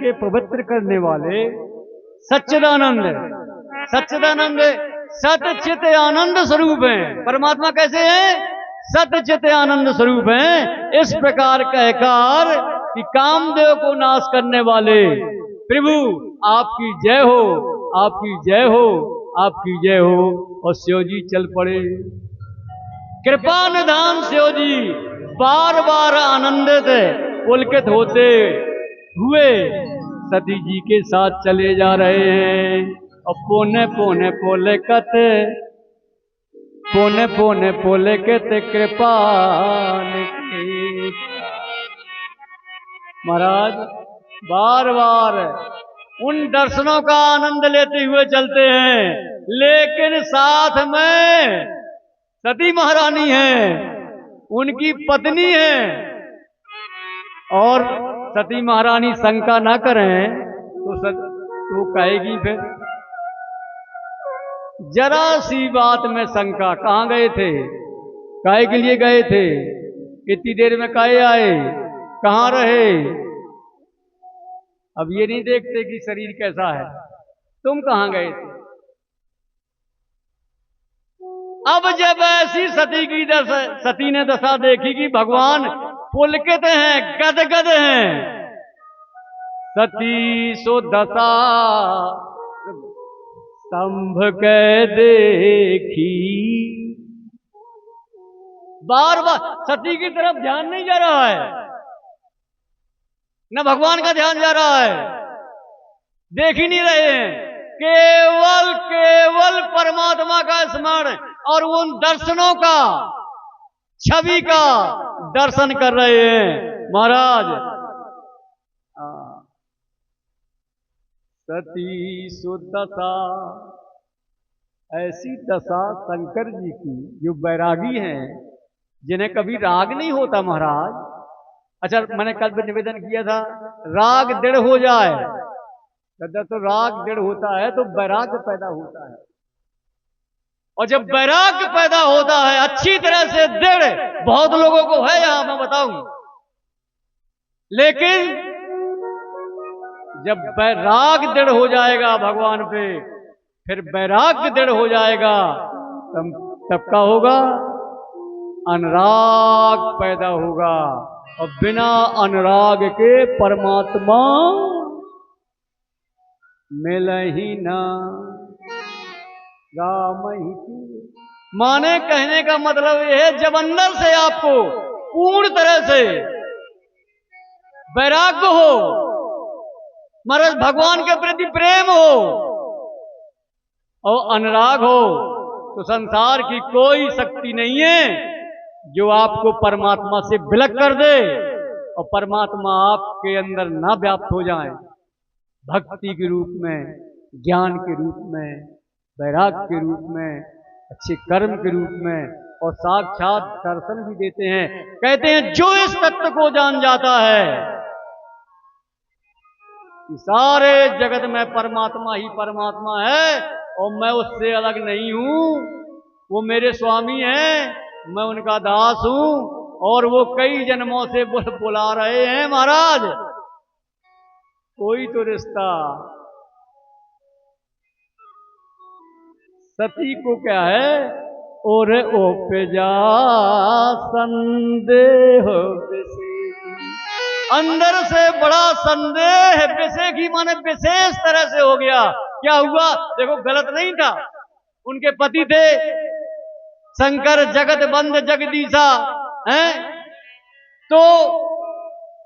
के पवित्र करने वाले सच्चिदानंद, सच्चिदानंद सत चित आनंद स्वरूप हैं। परमात्मा कैसे हैं? सत चित आनंद स्वरूप हैं। इस प्रकार कहकर कि कामदेव को नाश करने वाले प्रभु आपकी जय हो, आपकी जय हो, आपकी जय हो। और शिव जी चल पड़े। कृपा निधान शिव जी बार बार आनंदित पुलकित होते हुए सती जी के साथ चले जा रहे हैं। और पोने पोने पुलकित, पोने पोने पुलकित कृपा महाराज बार बार उन दर्शनों का आनंद लेते हुए चलते हैं, लेकिन साथ में सती महारानी है, उनकी पत्नी है। और सती महारानी शंका ना करें तो कहेगी फिर जरा सी बात में शंका। कहाँ गए थे? काहे के लिए गए थे? कितनी देर में काहे आए? कहाँ रहे? अब ये नहीं देखते कि शरीर कैसा है, तुम कहाँ गए थे? अब जब ऐसी सती की सती ने दशा देखी कि भगवान पुलकित हैं, गदगद हैं, सती सो दशा स्तंभ के देखी। बार बार सती की तरफ ध्यान नहीं जा रहा है, न भगवान का ध्यान जा रहा है, देख ही नहीं रहे हैं। केवल केवल परमात्मा का स्मरण और उन दर्शनों का, छवि का दर्शन कर रहे हैं महाराज। सती सुदशा, ऐसी दशा शंकर जी की जो बैरागी हैं, जिन्हें कभी राग नहीं होता महाराज। अच्छा, मैंने कल भी निवेदन किया था, राग दृढ़ हो जाए, तो राग दृढ़ होता है तो वैराग्य पैदा होता है। और जब वैराग्य पैदा होता है अच्छी तरह से दृढ़, बहुत लोगों को है यहां मैं बताऊं, लेकिन जब वैराग दृढ़ हो जाएगा भगवान पे, फिर वैराग्य दृढ़ हो जाएगा, तब का होगा? अनुराग पैदा होगा। और बिना अनुराग के परमात्मा मिल ही ना राम ही। माने कहने का मतलब यह है, जब अंदर से आपको पूर्ण तरह से वैराग्य हो, महाराज भगवान के प्रति प्रेम हो और अनुराग हो, तो संसार की कोई शक्ति नहीं है जो आपको परमात्मा से विलग कर दे और परमात्मा आपके अंदर ना व्याप्त हो जाए, भक्ति के रूप में, ज्ञान के रूप में, वैराग्य के रूप में, अच्छे कर्म के रूप में, और साक्षात दर्शन भी देते हैं। कहते हैं जो इस तत्व को जान जाता है कि सारे जगत में परमात्मा ही परमात्मा है और मैं उससे अलग नहीं हूं, वो मेरे स्वामी हैं, मैं उनका दास हूं, और वो कई जन्मों से बुला रहे हैं महाराज, कोई तो रिश्ता। सती को क्या है? और ओपजा संदेह अंदर से बड़ा संदेह, विशेषी माने विशेष तरह से हो गया। क्या हुआ? देखो गलत नहीं था, उनके पति थे शंकर जगत बंद जगदीशा हैं, तो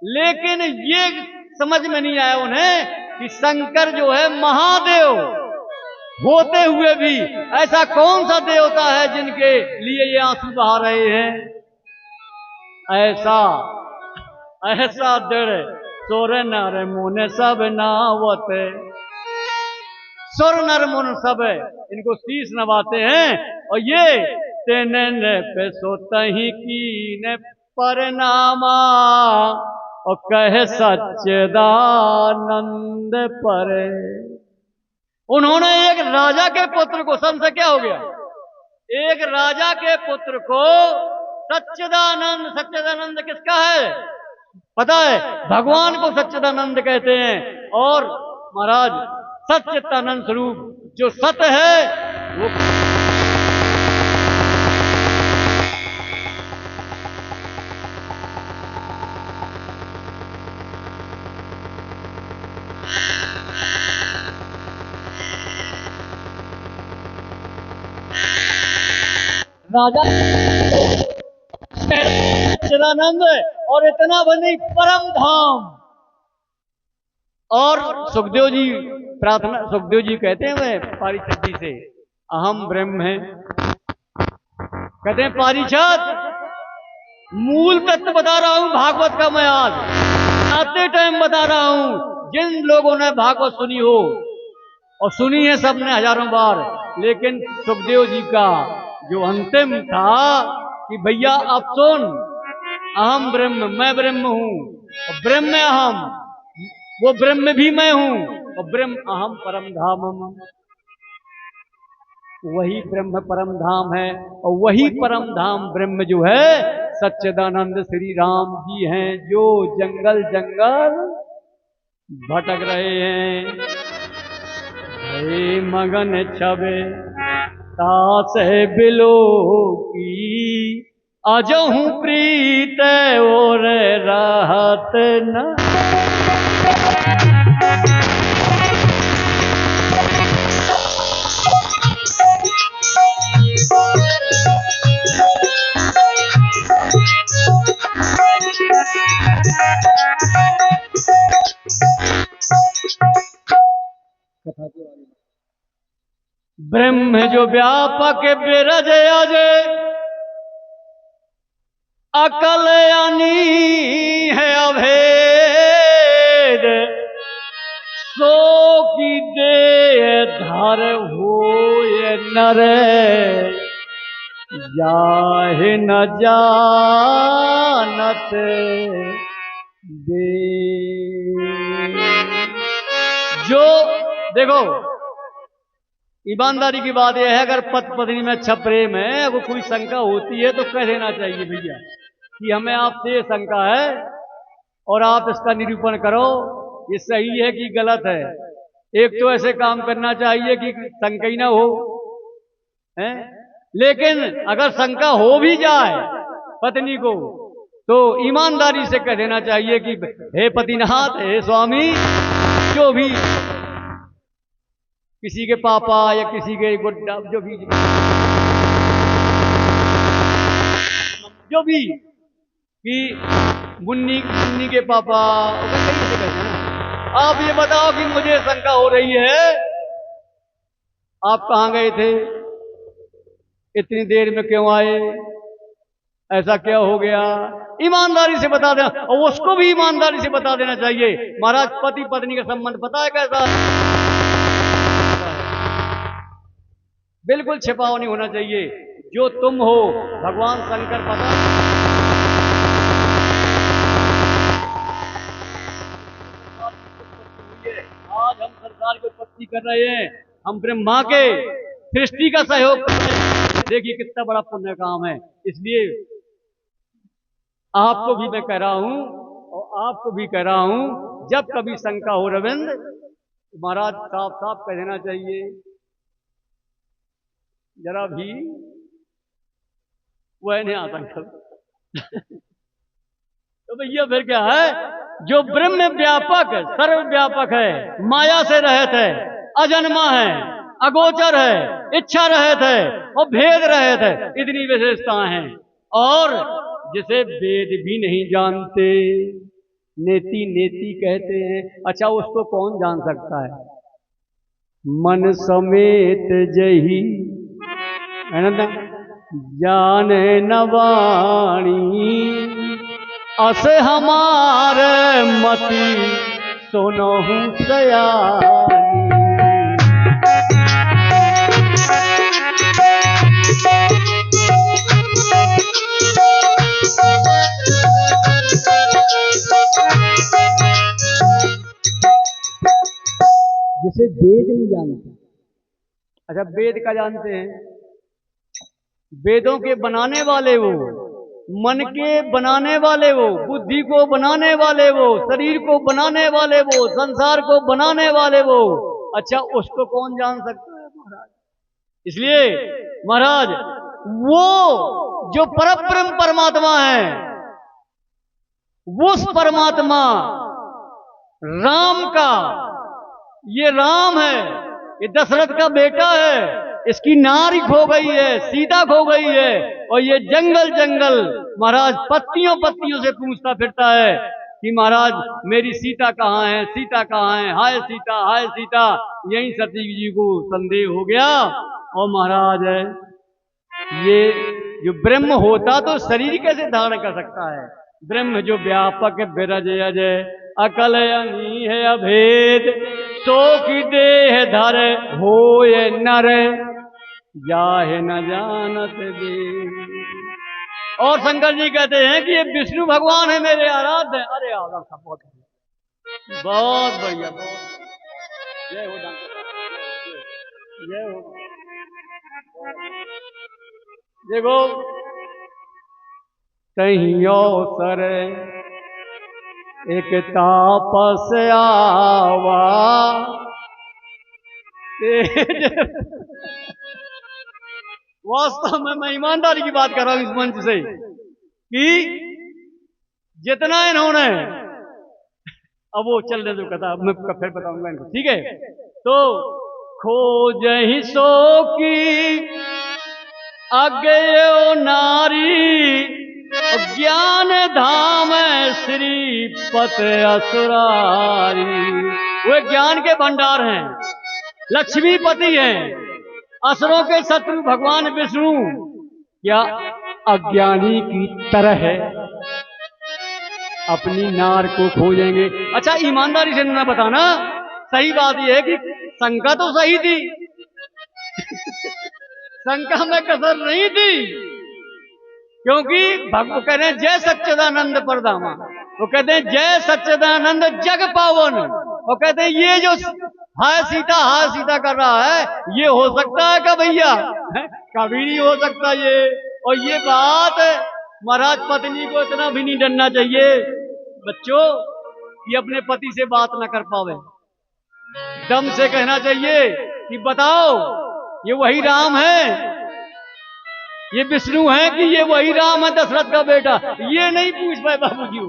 लेकिन ये समझ में नहीं आया उन्हें कि शंकर जो है महादेव होते हुए भी ऐसा कौन सा देवता है जिनके लिए ये आंसू बहा रहे हैं। ऐसा ऐसा दृढ़ सुर नर मुन सब नावत, सुर नर मुन सब इनको शीश नवाते हैं, और ये तेन पे सोतही की ने परनामा, और कह सच्चिदानंद पर। उन्होंने एक राजा के पुत्र को, समझ क्या हो गया, एक राजा के पुत्र को सच्चिदानंद, सच्चिदानंद किसका है पता है? भगवान को सच्चिदानंद कहते हैं। और महाराज सच्चिदानंद स्वरूप जो सत्य है वो राजा सच्चिदानंद और इतना बनी परम धाम। और सुखदेव जी प्रार्थना, सुखदेव जी कहते हैं वे पारीक्षत जी से, अहम ब्रह्म है। कहते हैं पारीक्षत मूल तत्व बता रहा हूं भागवत का, मैं आज आते टाइम बता रहा हूं। जिन लोगों ने भागवत सुनी हो, और सुनी है सबने हजारों बार, लेकिन सुखदेव जी का जो अंतिम था कि भैया अब सुन, अहम ब्रह्म, मैं ब्रह्म हूं, और ब्रह्म अहम, वो ब्रह्म भी मैं हूं, और ब्रह्म अहम परम धामम, वही ब्रह्म परम धाम है। और वही परम धाम ब्रह्म जो है सच्चिदानंद श्री राम जी हैं, जो जंगल जंगल भटक रहे हैं। हे मगन छबे तास बिलो की, अजहू प्रीत और राहत न। ब्रह्म जो व्यापक बिरज अजे, अकल यानी है अभेद, सो की दे धर हो ये नर, जाहे न जानत दे। जो देखो ईमानदारी की बात यह है, अगर पति पत्नी में अच्छा प्रेम है, अगर कोई शंका होती है तो कह देना चाहिए भैया कि हमें आपसे ये शंका है और आप इसका निरूपण करो, ये सही है कि गलत है। एक तो ऐसे काम करना चाहिए कि शंका ही ना हो, है? लेकिन अगर शंका हो भी जाए पत्नी को, तो ईमानदारी से कह देना चाहिए कि हे पतिनाथ, हे स्वामी, जो भी किसी के पापा या किसी के गुड्डा, जो भी कि मुन्नी के पापा, कैसे कहते हैं, आप ये बताओ कि मुझे शंका हो रही है, आप कहां गए थे, इतनी देर में क्यों आए, ऐसा क्या हो गया, ईमानदारी से बता देना। और उसको भी ईमानदारी से बता देना चाहिए, महाराज पति पत्नी का संबंध पता है कैसा है, बिल्कुल छिपाव नहीं होना चाहिए। जो तुम हो भगवान शंकर पता, आज हम संसार की उत्पत्ति कर रहे हैं, हम ब्रह्मा के सृष्टि का सहयोग कर रहे हैं, देखिए कितना बड़ा पुण्य काम है। इसलिए आपको भी मैं कह रहा हूं और आपको भी कह रहा हूं, जब कभी शंका हो रविंद्र, महाराज साफ साफ कह देना चाहिए, जरा भी वह नहीं आता तो भैया फिर क्या है, जो ब्रह्म व्यापक सर्वव्यापक है, माया से रहित है, अजन्मा है, अगोचर है, इच्छा रहित है और भेद रहित है, इतनी विशेषताएं हैं। और जिसे वेद भी नहीं जानते, नेति नेति कहते हैं, अच्छा उसको कौन जान सकता है, मन समेत जही है ना, जाने न वाणी, अस हमारे मति सुनहु सयानी। जिसे वेद नहीं जानते, अच्छा वेद का जानते हैं, वेदों के बनाने वाले वो, मन के बनाने वाले वो, बुद्धि को बनाने वाले वो, शरीर को बनाने वाले वो, संसार को बनाने वाले वो। अच्छा, उसको कौन जान सकता है महाराज? इसलिए महाराज वो जो परब्रह्म परमात्मा है, उस परमात्मा राम का, ये राम है, ये दशरथ का बेटा है, इसकी नारी खो गई है, सीता खो गई है, और ये जंगल जंगल महाराज पत्तियों पत्तियों से पूछता फिरता है कि महाराज मेरी सीता कहाँ है, सीता कहाँ है, हाय सीता, हाय सीता। यही सती जी को संदेह हो गया। और महाराज ये जो ब्रह्म होता तो शरीर कैसे धारण कर सकता है? ब्रह्म जो व्यापक विरज अजय अकल अनी है अभेद, सो की देह धर होए नर, जाहे न जानत दे। और शंकर जी कहते हैं कि ये विष्णु भगवान है मेरे आराध्य। अरे आराम का बहुत बहुत बढ़िया, बहुत जय हो, जय हो। देखो कहीं अवसर एक तापस आवा, वास्तव में मैं ईमानदारी की बात कर रहा हूं इस मंच से कि जितना इन्होंने, अब वो चलने दो कथा, मैं फिर बताऊंगा इनको, ठीक है? तो खोज ही सो की अज्ञेय नारी, ज्ञान धाम श्रीपत असुरारी। वे ज्ञान के भंडार हैं, लक्ष्मीपति हैं, असुरों के शत्रु भगवान विष्णु क्या अज्ञानी की तरह है अपनी नार को खोजेंगे। अच्छा, ईमानदारी से ना बताना, सही बात यह है कि शंका तो सही थी शंका में कसर नहीं थी, क्योंकि भगवान कह रहे हैं जय सच्चिदानंद परधामा, वो कहते हैं जय सच्चिदानंद जग पावन। वो कहते हैं ये जो हाय सीता कर रहा है, ये हो सकता है क्या भैया? कभी नहीं हो सकता ये। और ये बात महाराज पत्नी को इतना भी नहीं डरना चाहिए बच्चों, ये अपने पति से बात ना कर पावे। दम से कहना चाहिए कि बताओ ये वही राम है, ये विष्णु है कि ये वही राम है दशरथ का बेटा? ये नहीं पूछ पाए बाबू जी,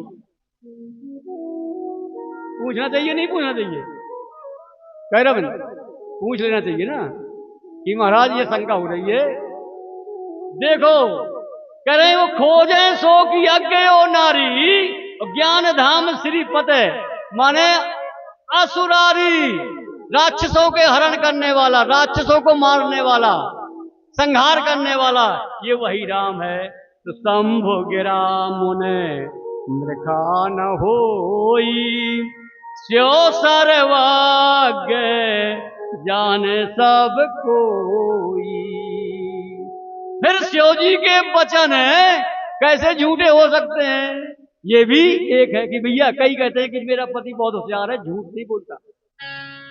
पूछना चाहिए नहीं पूछना चाहिए? कह रहा बन पूछ लेना चाहिए ना कि महाराज ये शंका हो रही है। देखो कह रहे वो खोजे सो की अज्ञेय नारी, ज्ञान धाम श्रीपत, माने असुरारी, राक्षसों के हरण करने वाला, राक्षसों को मारने वाला, संहार करने वाला, ये वही राम है। तो शंभु गिरा मुने मृखा न होई, स्यो सर्वज्ञ जाने सब कोई। फिर स्यो जी के वचन है कैसे झूठे हो सकते हैं? ये भी एक है कि भैया कई कहते हैं कि मेरा पति बहुत होशियार है, झूठ नहीं बोलता।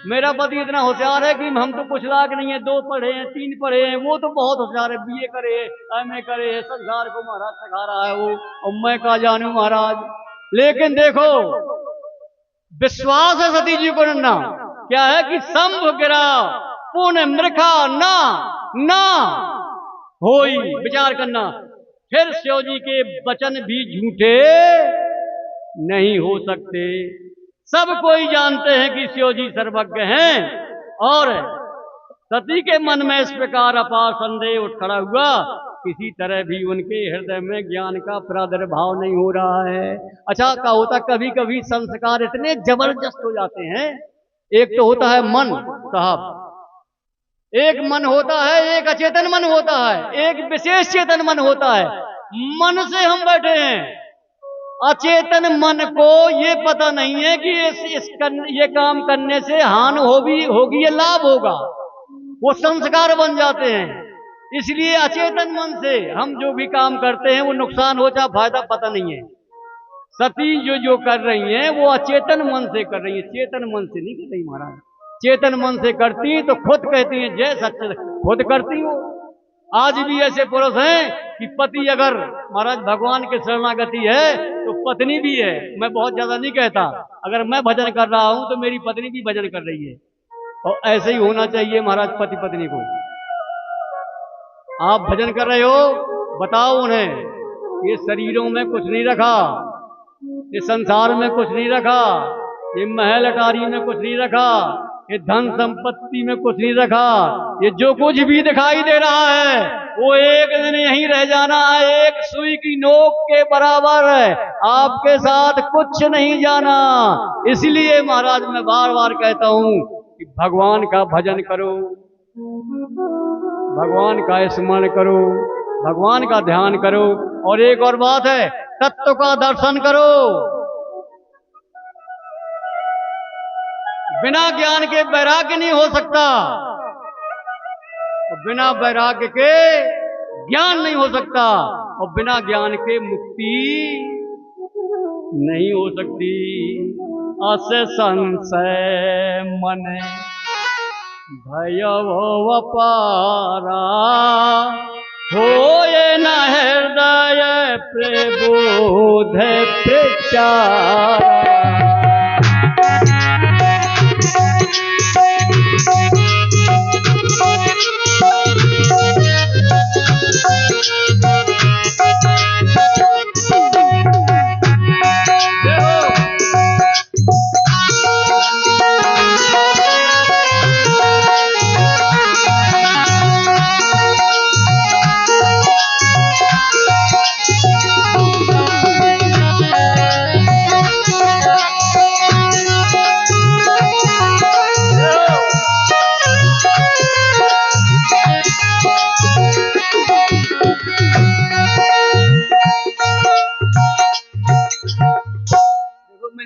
मेरा पति इतना होशियार है कि हम तो कुछ लायक नहीं है, 2 पढ़े हैं 3 पढ़े हैं, वो तो बहुत होशियार है, BA करे MA करे, संसार को महाराज सिखा रहा है वो, और मैं क्या जानू महाराज। लेकिन देखो विश्वास है सती जी को नन्ना क्या है कि शंभु गिरा पुण्य मृखा ना होई, विचार करना। फिर शिव जी के वचन भी झूठे नहीं हो सकते। सब कोई जानते हैं कि शिव जी सर्वज्ञ हैं, और सती के मन में इस प्रकार अपार संदेह उठ खड़ा हुआ, किसी तरह भी उनके हृदय में ज्ञान का प्रादुर्भाव नहीं हो रहा है। अच्छा, क्या होता कभी कभी संस्कार इतने जबरदस्त हो जाते हैं। एक तो होता है मन साहब, एक मन होता है, एक अचेतन मन होता है, एक विशेष चेतन मन होता है। मन से हम बैठे हैं, अचेतन मन को ये पता नहीं है कि ये काम करने से हानि होगी या लाभ होगा, वो संस्कार बन जाते हैं। इसलिए अचेतन मन से हम जो भी काम करते हैं वो नुकसान हो चाहे फायदा पता नहीं है। सती जो कर रही हैं वो अचेतन मन से कर रही है, चेतन मन से नहीं कर रही महाराज। चेतन मन से करती तो खुद कहती है जय सच्चिदानंद, खुद करती हो आज भी ऐसे पुरुष हैं कि पति अगर महाराज भगवान के शरणागति है तो पत्नी भी है। मैं बहुत ज्यादा नहीं कहता, अगर मैं भजन कर रहा हूं तो मेरी पत्नी भी भजन कर रही है, और ऐसे ही होना चाहिए महाराज पति पत्नी को। आप भजन कर रहे हो, बताओ उन्हें ये शरीरों में कुछ नहीं रखा, ये संसार में कुछ नहीं रखा, ये महल अटारी में कुछ नहीं रखा, ये धन संपत्ति में कुछ नहीं रखा। ये जो कुछ भी दिखाई दे रहा है वो एक दिन यहीं रह जाना है, एक सुई की नोक के बराबर है, आपके साथ कुछ नहीं जाना। इसलिए महाराज मैं बार बार कहता हूं कि भगवान का भजन करो, भगवान का स्मरण करो, भगवान का ध्यान करो। और एक और बात है, तत्व का दर्शन करो। बिना ज्ञान के वैराग्य नहीं हो सकता, और बिना वैराग्य के ज्ञान नहीं हो सकता, और बिना ज्ञान के मुक्ति नहीं हो सकती। अस संशय मन भयव अपारा, होए न हृदय प्रबोध प्रचारा।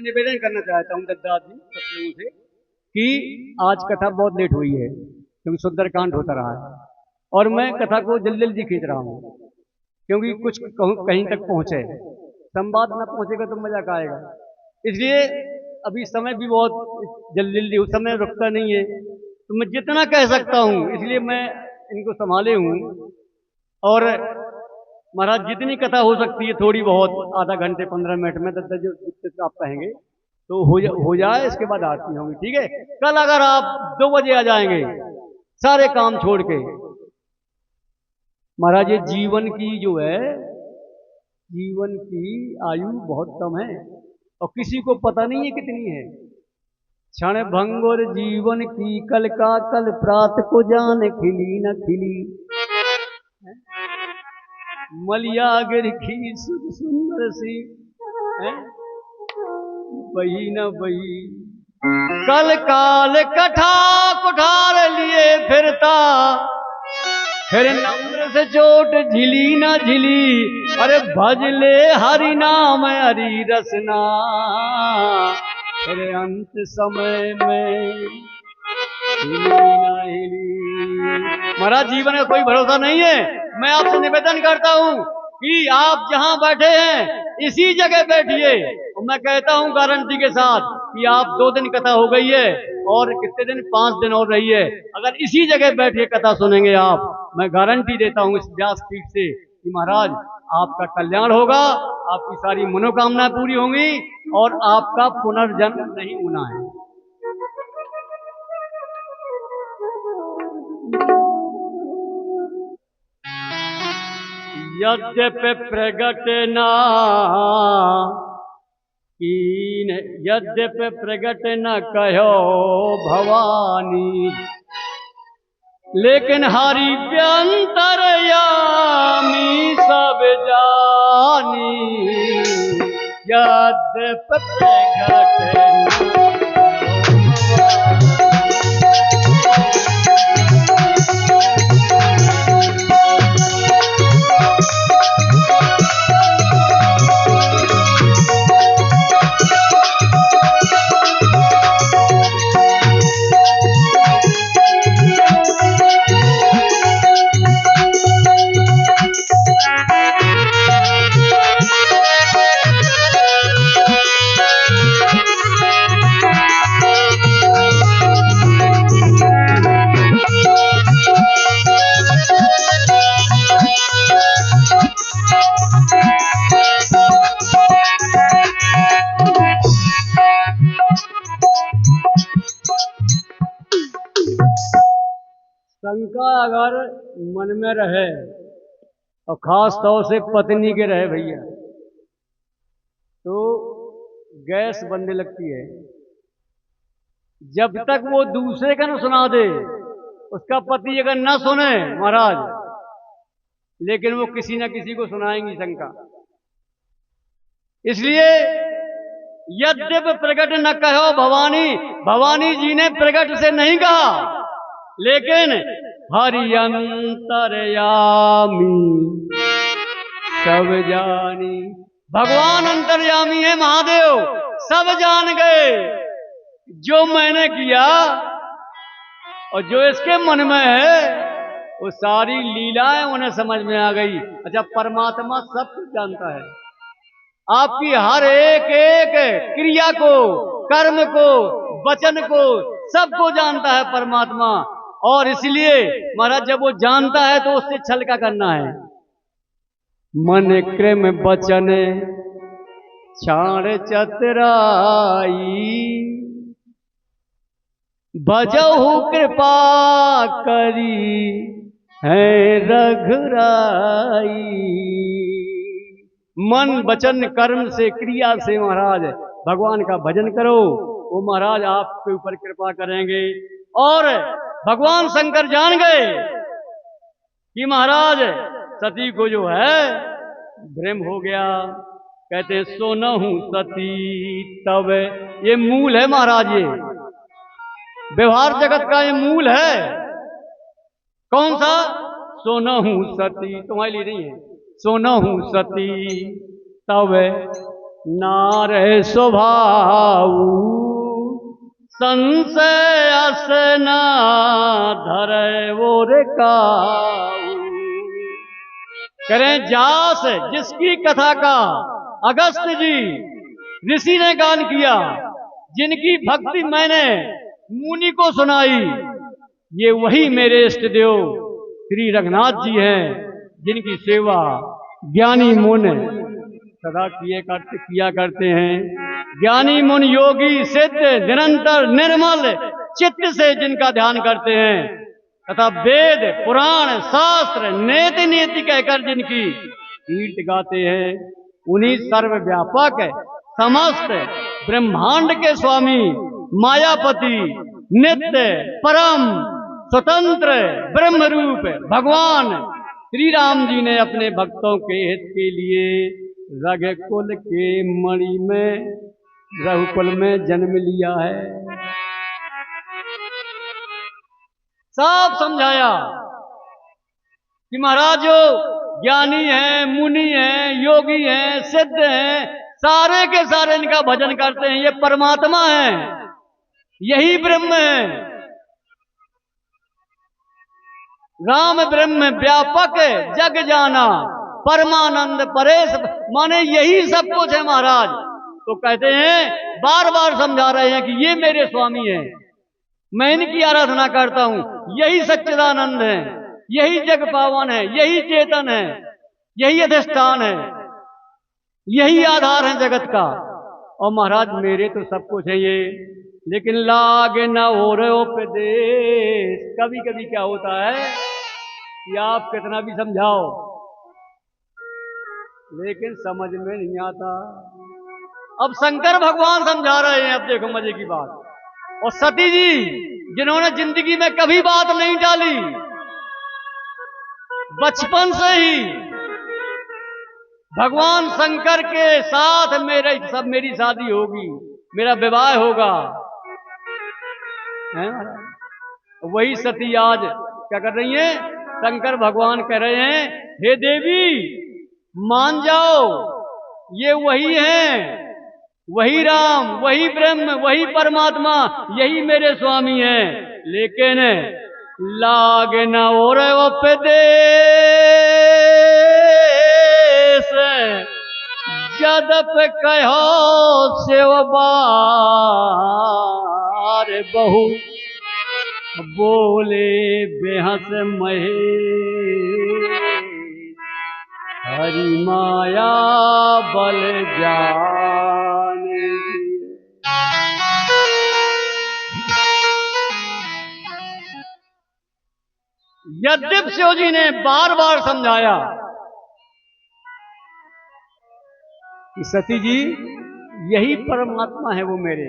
निवेदन करना चाहता हूं दत्ताजी सब लोगों से कि आज कथा बहुत लेट हुई है क्योंकि सुंदरकांड होता रहा है, और मैं कथा को जल्दी जल्दी खींच रहा हूं क्योंकि कुछ कहीं तक पहुंचे, संवाद ना पहुंचेगा तो मजा का आएगा। इसलिए अभी समय भी बहुत जल्दी जल्दी, उस समय रुकता नहीं है, तो मैं जितना कह सकता हूं इसलिए मैं इनको संभाले हूं। और महाराज जितनी कथा हो सकती है थोड़ी बहुत, आधा घंटे 15 मिनट में दत्ता जो आप कहेंगे तो हो जाए, इसके बाद आरती होंगी, ठीक है। कल अगर आप 2 बजे आ जाएंगे सारे काम छोड़ के, महाराज ये जीवन की जो है, जीवन की आयु बहुत कम है और किसी को पता नहीं है कितनी है। क्षण भंगुर जीवन की कल का कल, प्रात को जान खिली न खिली, मलिया गिरखी सुध सुंदर सी बही न बही, कल काल कठा कुठार लिए फिरता, फिर नम्र से चोट झिली न झिली, अरे भज ले हरि नाम हरि रसना, फिर अंत समय में हिली न हिली। महाराज जीवन का कोई भरोसा नहीं है। मैं आपसे निवेदन करता हूं कि आप जहां बैठे हैं इसी जगह बैठिए, और मैं कहता हूं गारंटी के साथ कि आप 2 दिन कथा हो गई है और कितने दिन, 5 दिन और रही है। अगर इसी जगह बैठिए कथा सुनेंगे आप, मैं गारंटी देता हूं इस व्यासपीठ से कि महाराज आपका कल्याण होगा, आपकी सारी मनोकामनाएं पूरी होंगी और आपका पुनर्जन्म नहीं होना है। यद्यपि प्रगट न कीन, यद्यपि प्रगट न कहो भवानी, लेकिन हरि व्यंतरयामी सब जानी, यद्यपि प्रगट न शंका अगर मन में रहे और खास तौर से पत्नी के रहे भैया, तो गैस बनने लगती है। जब तक वो दूसरे का न सुना दे, उसका पति अगर न सुने महाराज, लेकिन वो किसी न किसी को सुनाएंगी शंका। इसलिए यद्यप प्रकट न कहो भवानी, भवानी जी ने प्रकट से नहीं कहा, लेकिन हरि अंतर्यामी सब जानी। भगवान अंतर्यामी है महादेव, सब जान गए जो मैंने किया और जो इसके मन में है, वो सारी लीलाएं उन्हें समझ में आ गई। अच्छा, परमात्मा सब कुछ जानता है, आपकी हर एक एक क्रिया को, कर्म को, वचन को, सबको जानता है परमात्मा। और इसलिए महाराज जब वो जानता है तो उससे छल का करना है। मन क्रम वचन छाड़ चतुराई, भजहु कृपा करी है रघुराई। मन वचन कर्म से, क्रिया से महाराज भगवान का भजन करो, वो महाराज आपके ऊपर कृपा करेंगे। और भगवान शंकर जान गए कि महाराज सती को जो है भ्रम हो गया। कहते हैं सोनहु सती तब, ये मूल है महाराज, ये व्यवहार जगत का ये मूल है। कौन सा? सोनहु सती, तुम्हारे लिए नहीं है। सोनहु सती तब नारे स्वभाव, संशय असना धरे वो रे काऊ। करें जास जिसकी कथा का अगस्त जी ऋषि ने गान किया, जिनकी भक्ति मैंने मुनि को सुनाई, ये वही मेरे इष्ट देव श्री रघुनाथ जी हैं, जिनकी सेवा ज्ञानी मुनि सदा किया करते हैं। ज्ञानी मुनि योगी सिद्ध निरंतर निर्मल चित्त से जिनका ध्यान करते हैं, तथा वेद पुराण शास्त्र नेति नीति कहकर जिनकी कीर्ति गाते हैं, उन्हीं सर्वव्यापक समस्त ब्रह्मांड के स्वामी मायापति नित्य परम स्वतंत्र ब्रह्म रूप भगवान श्री राम जी ने अपने भक्तों के हित के लिए रघुकुल के मणि में, रघुकुल में जन्म लिया है। सब समझाया कि महाराज जो ज्ञानी हैं, मुनि हैं, योगी हैं, सिद्ध हैं, सारे के सारे इनका भजन करते हैं, ये परमात्मा है, यही ब्रह्म है। राम ब्रह्म व्यापक जग जाना, परमानंद परेश, माने यही सब कुछ है महाराज। तो कहते हैं, बार बार समझा रहे हैं कि ये मेरे स्वामी हैं, मैं इनकी आराधना करता हूं, यही सच्चिदानंद है, यही जग पावन है, यही चेतन है, यही अधिष्ठान है, यही आधार है जगत का। और महाराज मेरे तो सब कुछ है ये, लेकिन लागे न हो रहे उपदेश। कभी कभी क्या होता है कि आप कितना भी समझाओ, लेकिन समझ में नहीं आता। अब शंकर भगवान समझा रहे हैं, अब देखो मजे की बात। और सती जी जिन्होंने जिंदगी में कभी बात नहीं डाली, बचपन से ही भगवान शंकर के साथ मेरी शादी होगी, मेरा विवाह होगा, है? वही सती आज क्या कर रही हैं? शंकर भगवान कह रहे हैं, हे देवी मान जाओ, ये वही हैं, वही राम, वही ब्रह्म, वही परमात्मा, यही मेरे स्वामी हैं। लेकिन लागे न और उपदेश, जदप कहो सेव बार बहु, बोले बेहस महे, हरि माया बल जाने। यद्यप शिव जी ने बार बार समझाया कि सती जी यही परमात्मा है वो मेरे,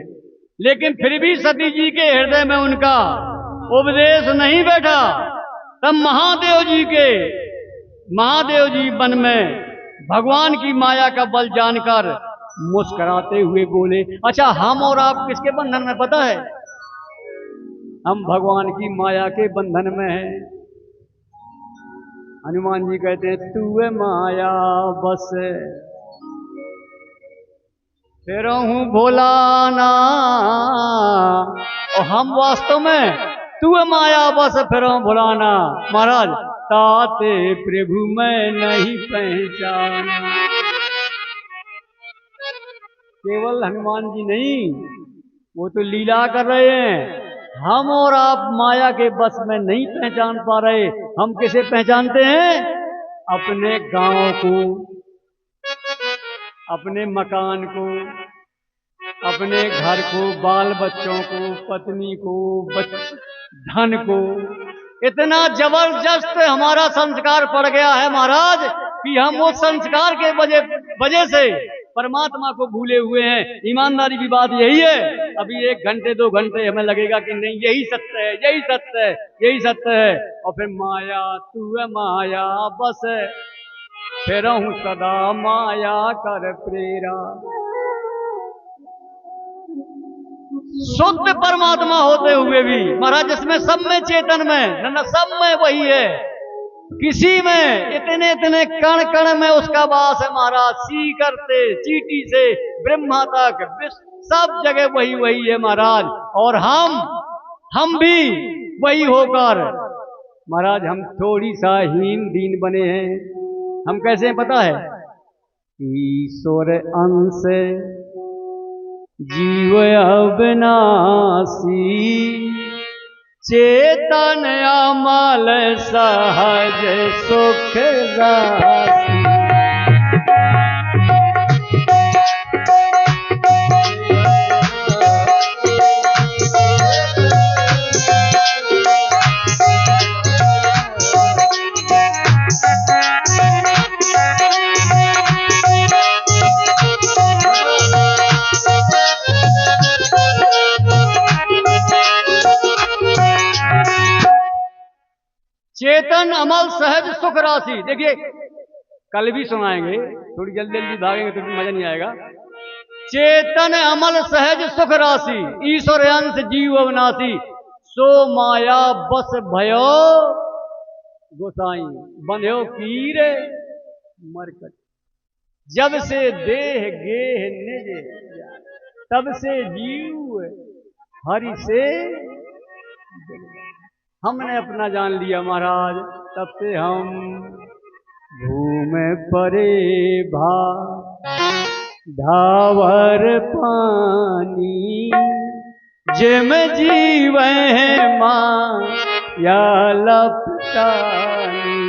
लेकिन फिर भी सती जी के हृदय में उनका उपदेश नहीं बैठा। तब महादेव जी मन में भगवान की माया का बल जानकर मुस्कुराते हुए बोले, अच्छा हम और आप किसके बंधन में पता है? हम भगवान की माया के बंधन में हैं। हनुमान जी कहते हैं तू है माया बस फिर हूं भोलाना, और हम वास्तव में तू है माया बस फिर हूं भोलाना। महाराज ताते प्रभु मैं नहीं पहचाना। केवल हनुमान जी नहीं, वो तो लीला कर रहे हैं। हम और आप माया के बस में नहीं पहचान पा रहे। हम किसे पहचानते हैं? अपने गांव को, अपने मकान को, अपने घर को, बाल बच्चों को, पत्नी को, धन को। इतना जबरदस्त हमारा संस्कार पड़ गया है महाराज कि हम उस संस्कार के वजह से परमात्मा को भूले हुए हैं। ईमानदारी की बात यही है। अभी 1 घंटे 2 घंटे हमें लगेगा कि नहीं यही सत्य है, यही सत्य है, यही सत्य है, और फिर माया तू है माया बस फिर हूं सदा माया कर प्रेरा। शुद्ध परमात्मा होते हुए भी महाराज जिसमें सब में चेतन में न सब में वही है, किसी में इतने इतने कण कण में उसका वास है महाराज। सीकर से चींटी से ब्रह्मा तक सब जगह वही वही है महाराज। और हम भी वही होकर महाराज हम थोड़ी सा हीन दीन बने हैं। हम कैसे हैं पता है? ईश्वर अंश जीव अविनाशी चेतन अमल सहज सुख राशि। चेतन अमल सहज सुख राशि। देखिए कल भी सुनाएंगे, थोड़ी जल्दी जल्दी भागेंगे तो मजा नहीं आएगा। चेतन अमल सहज सुख राशि ईश्वर अंश जीव अविनाशी सो माया बस भयो गोसाई बंध्यो कीर मरकट। जब से देह गेह निज तब से जीव हरि से। हमने अपना जान लिया महाराज, तब से हम घूमे परे भा धावर पानी जिम जीव है मां या लपटानी।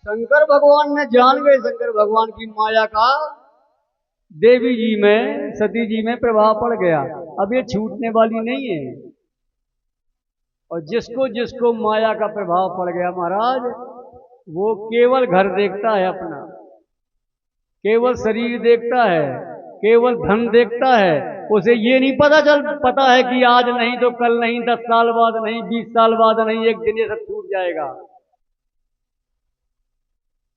शंकर भगवान ने जान गए, शंकर भगवान की माया का देवी जी में सती जी में प्रभाव पड़ गया। अब ये छूटने वाली नहीं है। और जिसको जिसको माया का प्रभाव पड़ गया महाराज, वो केवल घर देखता है अपना, केवल शरीर देखता है, केवल धन देखता है। उसे ये नहीं पता है कि आज नहीं तो कल नहीं, 10 साल बाद नहीं, 20 साल बाद नहीं, एक दिन ये सब छूट जाएगा।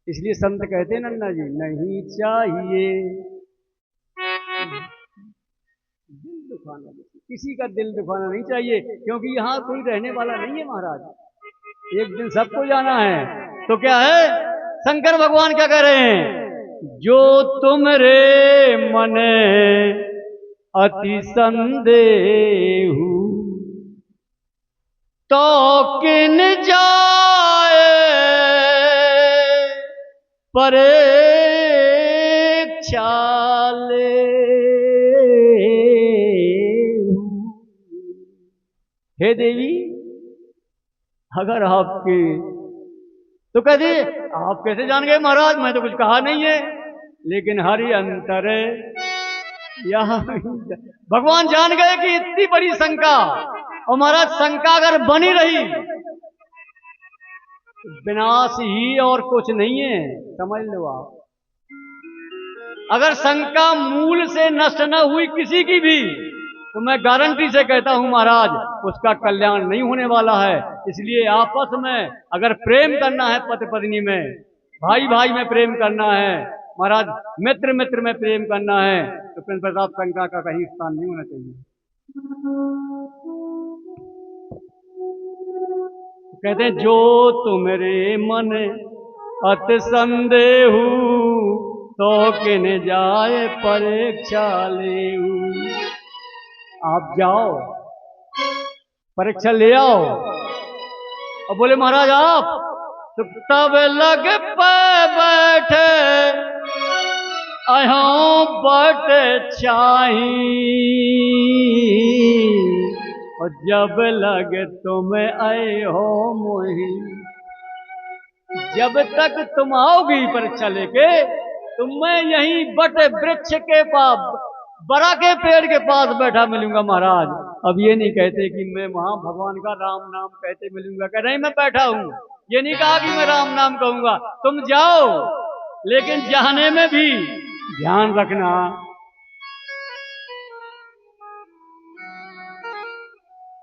इसलिए संत कहते हैं नन्ना जी, नहीं चाहिए दिल दुखाना, किसी का दिल दुखाना नहीं चाहिए, क्योंकि यहाँ कोई रहने वाला नहीं है महाराज। एक दिन सबको जाना है। तो क्या है, शंकर भगवान क्या कह रहे हैं, जो तुम रे मने अति संदेहु तो किन जाए परीक्षा ले। हे देवी, अगर आपके, तो कहते आप कैसे जान गए महाराज, मैं तो कुछ कहा नहीं है, लेकिन हरि अंतर यहाँ भगवान जान गए कि इतनी बड़ी शंका, और महाराज शंका अगर बनी रही विनाश ही और कुछ नहीं है, समझ लो आप। अगर शंका मूल से नष्ट न हुई किसी की भी, तो मैं गारंटी से कहता हूं महाराज उसका कल्याण नहीं होने वाला है। इसलिए आपस में अगर प्रेम करना है, पति पत्नी में, भाई भाई में प्रेम करना है महाराज, मित्र मित्र में प्रेम करना है, तो प्रेम प्रताप शंका का कहीं स्थान नहीं होना चाहिए। कहते हैं जो तुम्हारे मन अति संदेहु तो किन जाए परीक्षा लेऊ। आप जाओ परीक्षा ले आओ। और बोले महाराज आप, तो तब लग पे बैठे अहो बट चाही, और जब लगे तुम आए हो मोही। जब तक तुम आओगी परीक्षा लेके, तो मैं यहीं बट वृक्ष के पास, बरा के पेड़ के पास बैठा मिलूंगा महाराज। अब ये नहीं कहते कि मैं वहां भगवान का राम नाम कहते मिलूंगा, कह नहीं मैं बैठा हूं, ये नहीं कहा कि मैं राम नाम कहूंगा। तुम जाओ, लेकिन जाने में भी ध्यान रखना,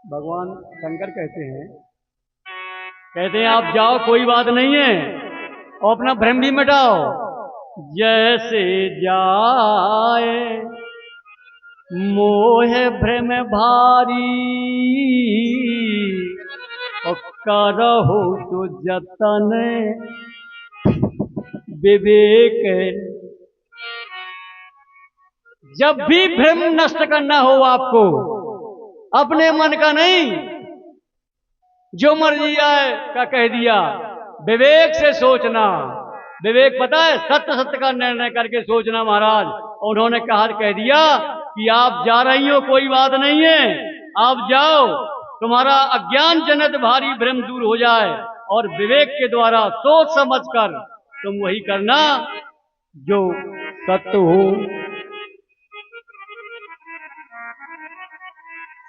भगवान शंकर कहते हैं आप जाओ कोई बात नहीं है, और अपना भ्रम भी मिटाओ। जैसे जाए मोह भ्रम भारी, और करहो तो जतन विवेक। जब भी भ्रम नष्ट करना हो आपको, अपने मन का नहीं, जो मर्जी आए का कह दिया, विवेक से सोचना। विवेक पता है, सत्य सत्य का निर्णय करके सोचना महाराज। उन्होंने कह दिया कि आप जा रही हो कोई बात नहीं है, आप जाओ, तुम्हारा अज्ञान जनित भारी भ्रम दूर हो जाए, और विवेक के द्वारा सोच समझकर तुम वही करना जो सत्य हो।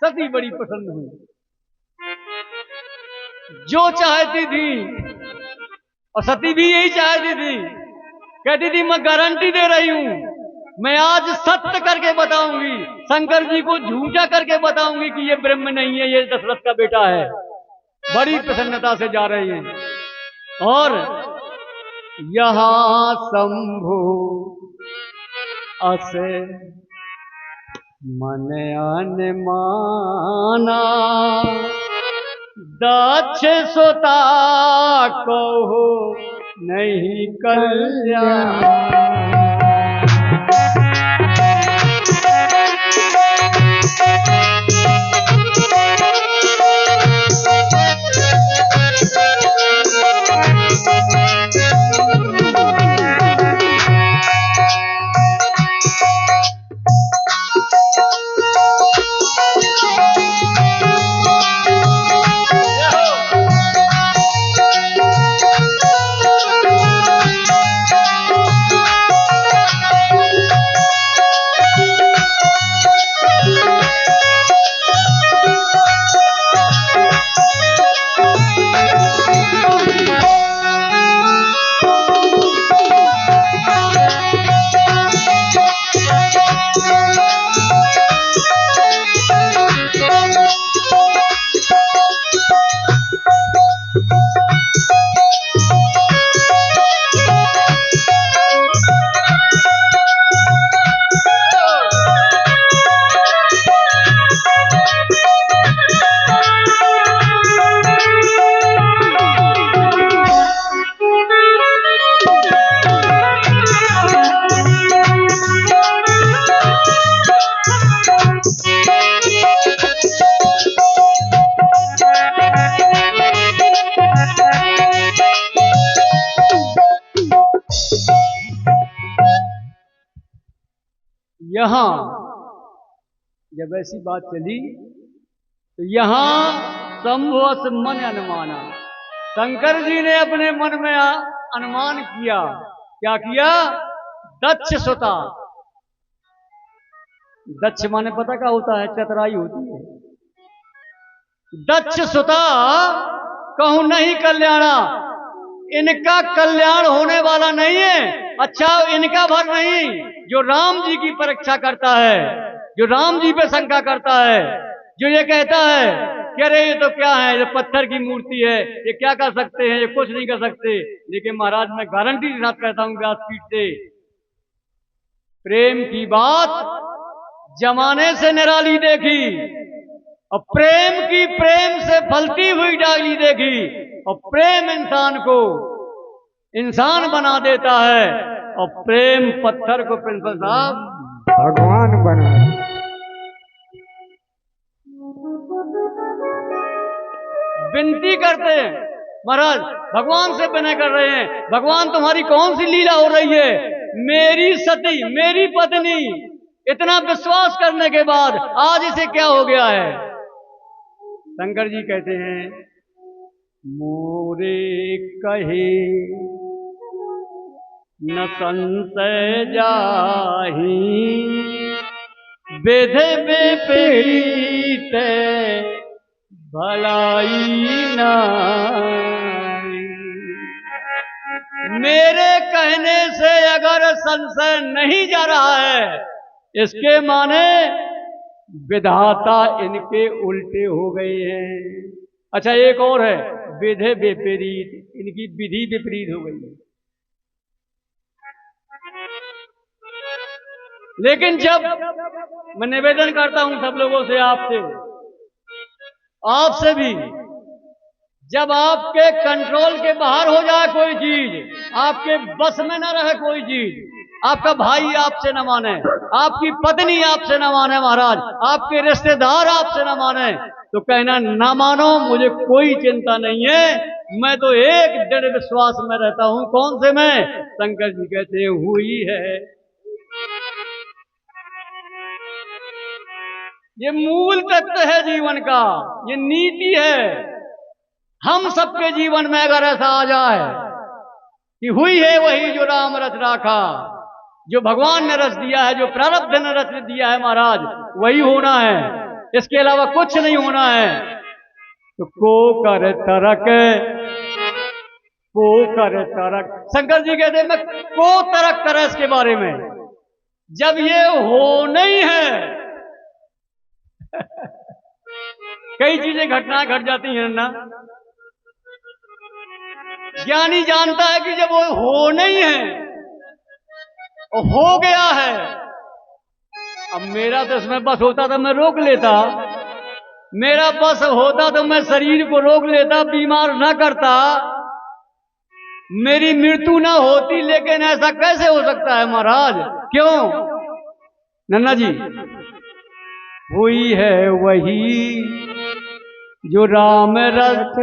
सती बड़ी पसंद हुई, जो चाहती थी, और सती भी यही चाहती थी। कहती थी मैं गारंटी दे रही हूं, मैं आज सत्य करके बताऊंगी, शंकर जी को झूठा करके बताऊंगी कि ये ब्रह्म नहीं है, ये दशरथ का बेटा है। बड़ी प्रसन्नता से जा रही हैं। और यहां शंभु असे मन अनमाना, दक्ष सुता कहो नहीं कल्याण। यहां जब ऐसी बात चली तो यहां संभवस मन अनुमाना, शंकर जी ने अपने मन में अनुमान किया। क्या किया? दक्ष सुता। दक्ष माने पता क्या होता है? चतुराई होती है। दक्ष सुता कहूं नहीं कल्याणा, इनका कल्याण होने वाला नहीं है। अच्छा, इनका भर नहीं, जो राम जी की परीक्षा करता है, जो राम जी पे शंका करता है, जो ये कहता है कि अरे ये तो क्या है, ये पत्थर की मूर्ति है, ये क्या कर सकते हैं, ये कुछ नहीं कर सकते। लेकिन महाराज मैं गारंटी के साथ कहता हूं व्यासपीठ से, प्रेम की बात जमाने से निराली देखी और प्रेम की प्रेम से फलती हुई डाली देखी। और प्रेम इंसान को इंसान बना देता है और प्रेम पत्थर को प्रिंसिपल साहब भगवान बना। विनती करते हैं महाराज, भगवान से विनय कर रहे हैं, भगवान तुम्हारी कौन सी लीला हो रही है? मेरी सती, मेरी पत्नी, इतना विश्वास करने के बाद आज इसे क्या हो गया है? शंकर जी कहते हैं, मोरे कहे न संशय जाही, बेधे विपरीत भलाई नाई। मेरे कहने से अगर संशय नहीं जा रहा है, इसके माने विधाता इनके उल्टे हो गए हैं। अच्छा, एक और है, विधे विपरीत, इनकी विधि विपरीत हो गई है। लेकिन जब मैं निवेदन करता हूं सब लोगों से, आपसे भी, जब आपके कंट्रोल के बाहर हो जाए कोई चीज, आपके बस में न रहे कोई चीज, आपका भाई आपसे न माने, आपकी पत्नी आपसे न माने महाराज, आपके रिश्तेदार आपसे न माने, तो कहना ना मानो, मुझे कोई चिंता नहीं है, मैं तो एक दृढ़ विश्वास में रहता हूं। कौन से में? शंकर जी कहते हुई है। ये मूल तत्व है जीवन का, ये नीति है। हम सबके जीवन में अगर ऐसा आ जाए कि हुई है वही जो राम रच राखा, जो भगवान ने रच दिया है, जो प्रारब्ध ने रच दिया है महाराज, वही होना है, इसके अलावा कुछ नहीं होना है। तो को कर तरक, शंकर जी कहते हैं मैं को तरक कर इसके बारे में, जब ये हो नहीं है। कई चीजें घटनाएं घट जाती हैं ना, ज्ञानी जानता है कि जब वो हो नहीं है और हो गया है, अब मेरा तो इसमें बस होता तो मैं रोक लेता, मेरा बस होता तो मैं शरीर को रोक लेता, बीमार ना करता, मेरी मृत्यु ना होती। लेकिन ऐसा कैसे हो सकता है महाराज? क्यों? नन्ना जी, हुई है वही जो राम रच।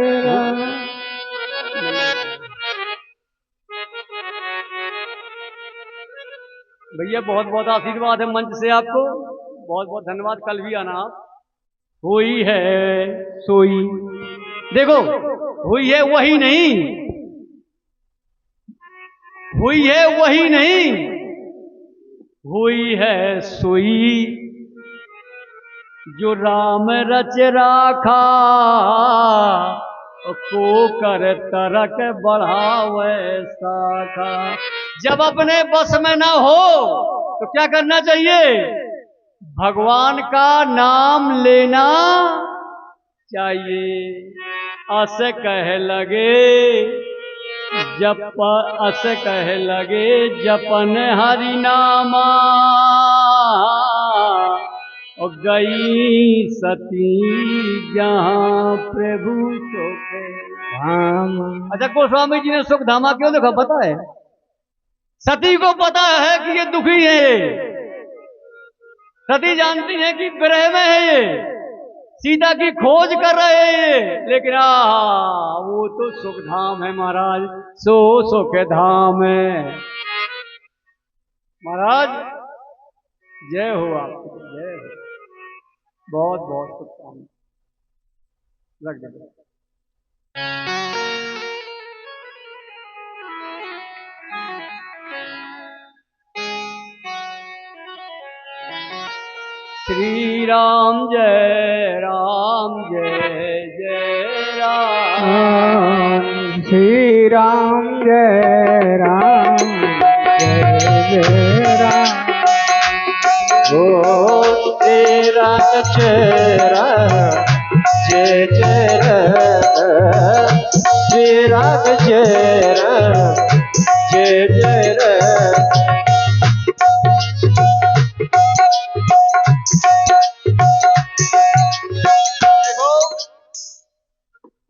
भैया बहुत बहुत आशीर्वाद है मंच से आपको, बहुत बहुत धन्यवाद। कल भी आना आप। हुई है सोई, देखो हुई है वही नहीं, हुई है वही नहीं, हुई है सोई जो राम रच राखा, को कर तरक बढ़ावे शाखा। जब अपने बस में ना हो तो क्या करना चाहिए? भगवान का नाम लेना चाहिए। अस कह लगे जप, अस कह लगे जपन हरि नामा, और गई सती जहां प्रभु सुख धाम। अच्छा, गोस्वामी जी ने सुख धामा क्यों लिखा पता है? सती को पता है कि ये दुखी है, सती जानती है कि विरह में है ये, सीता की खोज कर रहे हैं, लेकिन वो तो सुख धाम है महाराज, सो सुख धाम है महाराज। जय हो आपकी, जय हो। बहुत बहुत शुभकामनाएं। रख दे। श्री राम जय राम, जय जय राम। श्री राम जय राम, जय जय राम। ओ तेरा चेहरा जय जय, तेरा चेहरा जय जय।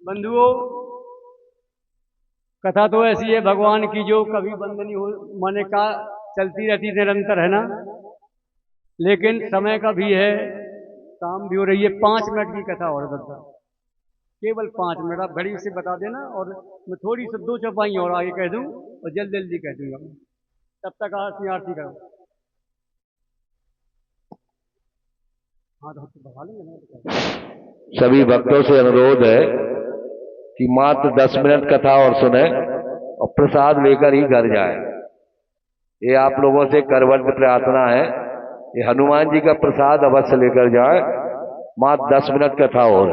बंधुओं, कथा तो ऐसी है भगवान की जो कभी बंद नहीं हो, माने का चलती रहती निरंतर, है ना। लेकिन समय का भी है, काम भी हो रही है। 5 मिनट की कथा और बता, केवल 5 मिनट। आप घड़ी से बता देना और मैं थोड़ी सी 2 चौपाई और आगे कह दूं और जल्दी जल्दी कह दूंगा। तब तक आरती करो। हाँ तो भगा लेंगे ना। सभी भक्तों से अनुरोध है कि मात्र 10 मिनट कथा और सुने और प्रसाद लेकर ही घर जाए। ये आप लोगों से करबद्ध प्रार्थना है। ये हनुमान जी का प्रसाद अवश्य लेकर जाए। मात्र 10 मिनट कथा और।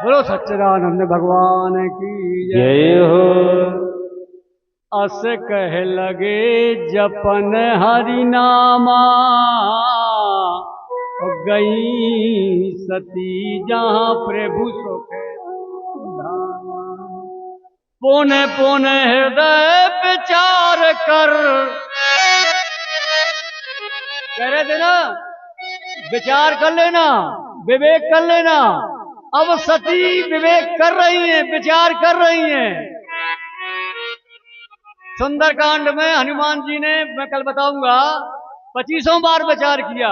बोलो सच्चिदानंद भगवान की जय हो। अस कह लगे जपन हरि नामा, गई सती जहां प्रभु सुख धामा। पुन पुन हृदय विचार कर, कह रहे थे ना, विचार कर लेना, विवेक कर लेना। अब सती विवेक कर रही हैं, विचार कर रही हैं। सुंदरकांड में हनुमान जी ने, मैं कल बताऊंगा, 25 बार विचार किया।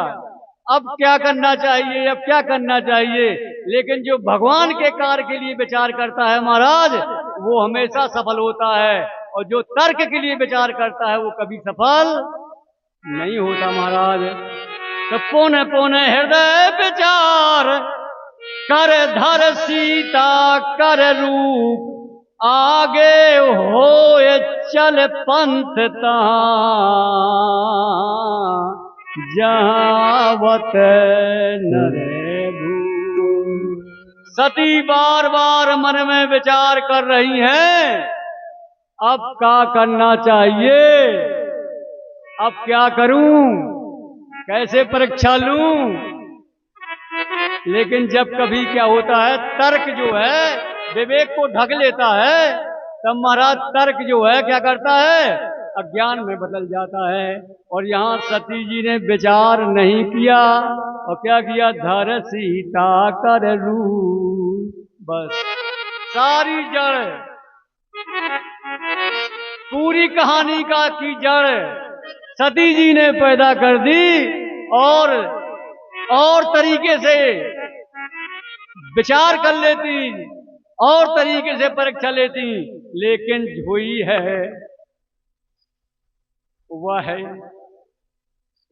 अब क्या करना चाहिए, अब क्या करना चाहिए। लेकिन जो भगवान के कार्य के लिए विचार करता है महाराज, वो हमेशा सफल होता है। और जो तर्क के लिए विचार करता है वो कभी सफल नहीं होता महाराज। तो पुन पुन हृदय विचार कर, धर सीता कर रूप, आगे होए चल पंथ जहावत नरे भू। सती बार बार मन में विचार कर रही हैं, अब क्या करना चाहिए, अब क्या करूं, कैसे परीक्षा लूं। लेकिन जब कभी क्या होता है, तर्क जो है विवेक को ढक लेता है, तब महाराज तर्क जो है क्या करता है, अज्ञान में बदल जाता है। और यहाँ सती जी ने विचार नहीं किया और क्या किया, धर सीता कर रूप। बस सारी जड़, पूरी कहानी का की जड़ सती जी ने पैदा कर दी। और तरीके से विचार कर लेती, और तरीके से परीक्षा लेती। लेकिन हुई है वह है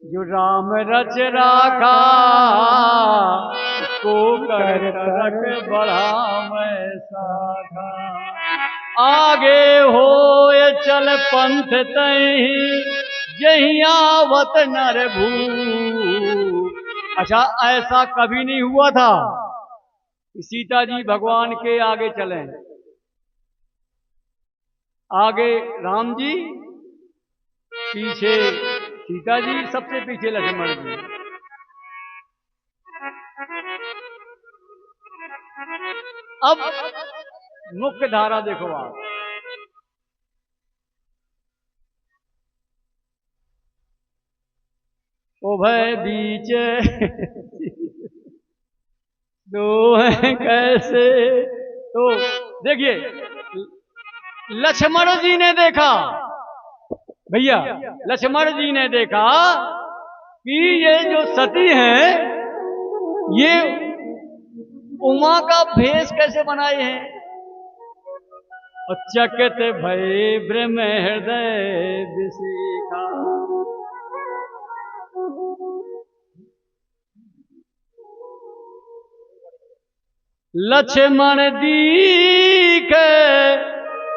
जो राम रच राखा, को कर तरक बढ़ा मैं साखा। आगे होए चल पंथ तही, यही आवत नर भू। अच्छा, ऐसा कभी नहीं हुआ था कि सीता जी भगवान के आगे चले। आगे राम जी, पीछे सीता जी, सबसे पीछे लक्ष्मण जी। अब मुख्य धारा देखो आप, उभय बीच दो हैं कैसे। तो देखिए, लक्ष्मण जी ने देखा, भैया लक्ष्मण जी ने देखा कि ये जो सती हैं, ये उमा का भेष कैसे बनाए हैं। और चकित भय ब्रह्म हृदय विशिखा। लक्ष्मण दीखे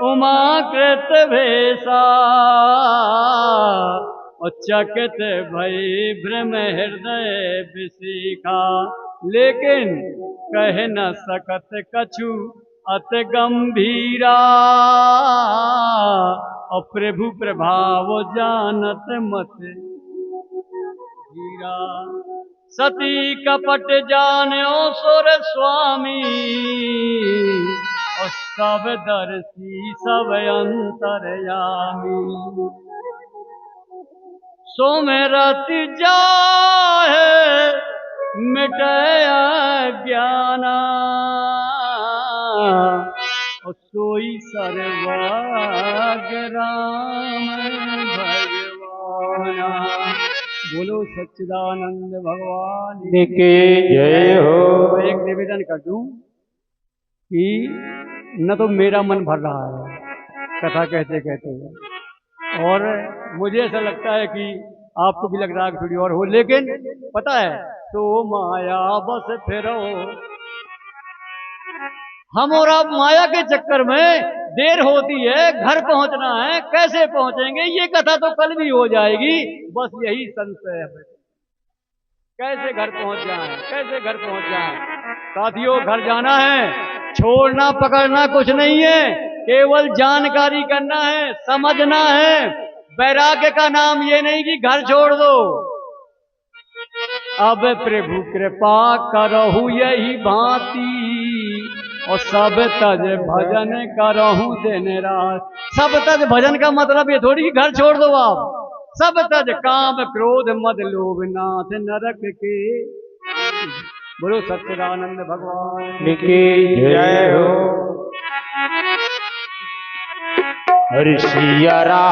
उमाकृत भेषा, और चकित भई भ्रम हृदय विशिखा। लेकिन कह न सकत कछु अति गंभीरा, और प्रभु प्रभाव जानत मत धीरा। सती कपट जान्यो सुर स्वामी, और सब दर्शी सब अंतरयामी। सोमरति जाहे मिटय ज्ञाना, और सोई सर्वज्ञ राम भगवाना। बोलो सच्चिदानंद भगवान की जय हो। एक निवेदन कर दूं कि न तो मेरा मन भर रहा है कथा कहते कहते, और मुझे ऐसा लगता है कि आपको भी लग रहा है कि थोड़ी और हो, लेकिन पता है तो माया बस फिरो। हम और आप माया के चक्कर में देर होती है, घर पहुंचना है, कैसे पहुंचेंगे? ये कथा तो कल भी हो जाएगी, बस यही संशय है, कैसे घर पहुंच जाएं, कैसे घर पहुंच जाएं। साथियों, घर जाना है, छोड़ना पकड़ना कुछ नहीं है, केवल जानकारी करना है, समझना है। वैराग्य का नाम ये नहीं कि घर छोड़ दो। अब प्रभु कृपा करहु यही भांति, और सब तज भजन करहु दिन रात। सब तज भजन का मतलब ये थोड़ी कि घर छोड़ दो आप। सब तज काम क्रोध मद लोभ नाथ नरक के। बोलो सच्चिदानंद भगवान की जय हो। हरि सिया राम।